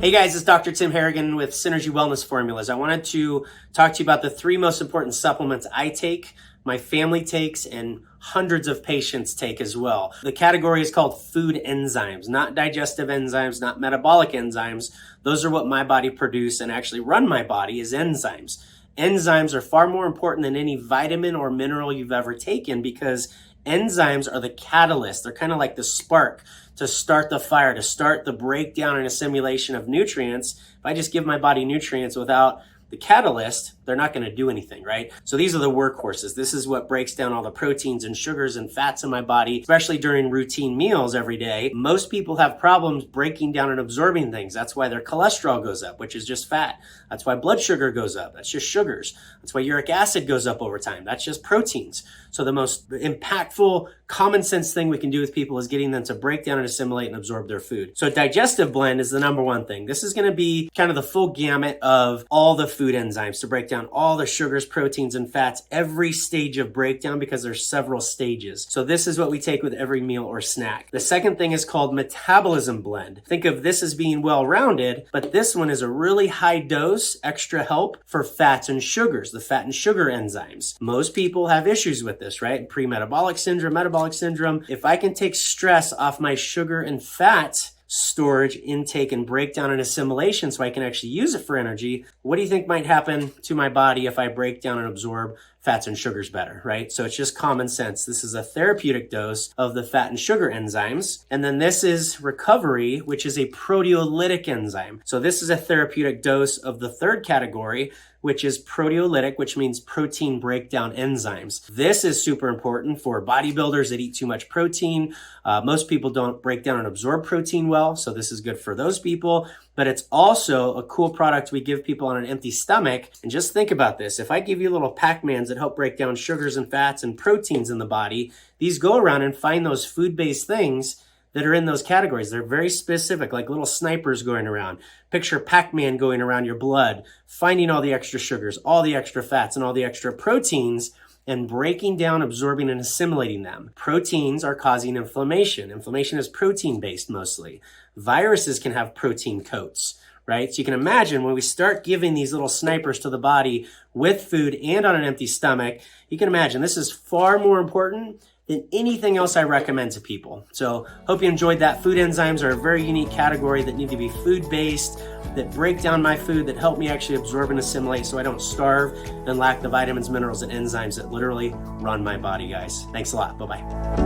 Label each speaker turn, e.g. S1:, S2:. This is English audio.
S1: Hey guys, it's Dr. Tim Harrigan with Synergy Wellness Formulas. I wanted to talk to you about the 3 most important supplements I take, my family takes, and hundreds of patients take as well. The category is called food enzymes, not digestive enzymes, not metabolic enzymes. Those are what my body produce and actually run my body as enzymes. Enzymes are far more important than any vitamin or mineral you've ever taken because enzymes are the catalyst. They're kind of like the spark to start the fire, to start the breakdown and assimilation of nutrients. If I just give my body nutrients without the catalyst, they're not going to do anything, right? So these are the workhorses. This is what breaks down all the proteins and sugars and fats in my body, especially during routine meals every day. Most people have problems breaking down and absorbing things. That's why their cholesterol goes up, which is just fat. That's why blood sugar goes up. That's just sugars. That's why uric acid goes up over time. That's just proteins. So the most impactful, common sense thing we can do with people is getting them to break down and assimilate and absorb their food. So digestive blend is the number one thing. This is going to be kind of the full gamut of all the food enzymes to break down all the sugars, proteins, and fats, every stage of breakdown, because there's several stages. So this is what we take with every meal or snack. The second thing is called metabolism blend. Think of this as being well-rounded, but this one is a really high dose, extra help for fats and sugars, the fat and sugar enzymes. Most people have issues with this, right? Pre-metabolic syndrome, metabolic syndrome. If I can take stress off my sugar and fat storage, intake, and breakdown and assimilation so I can actually use it for energy, what do you think might happen to my body if I break down and absorb fats and sugars better, right? So it's just common sense. This is a therapeutic dose of the fat and sugar enzymes. And then this is recovery, which is a proteolytic enzyme. So this is a therapeutic dose of the third category, which is proteolytic, which means protein breakdown enzymes. This is super important for bodybuilders that eat too much protein. Most people don't break down and absorb protein well, so this is good for those people. But it's also a cool product we give people on an empty stomach. And just think about this. If I give you little Pac-Mans that help break down sugars and fats and proteins in the body, these go around and find those food-based things that are in those categories. They're very specific, like little snipers going around. Picture Pac-Man going around your blood, finding all the extra sugars, all the extra fats, and all the extra proteins, and breaking down, absorbing, and assimilating them. Proteins are causing inflammation. Inflammation is protein-based mostly. Viruses can have protein coats, right? So you can imagine when we start giving these little snipers to the body with food and on an empty stomach, you can imagine this is far more important than anything else I recommend to people. So hope you enjoyed that. Food enzymes are a very unique category that need to be food-based, that break down my food, that help me actually absorb and assimilate so I don't starve and lack the vitamins, minerals, and enzymes that literally run my body, guys. Thanks a lot. Bye-bye.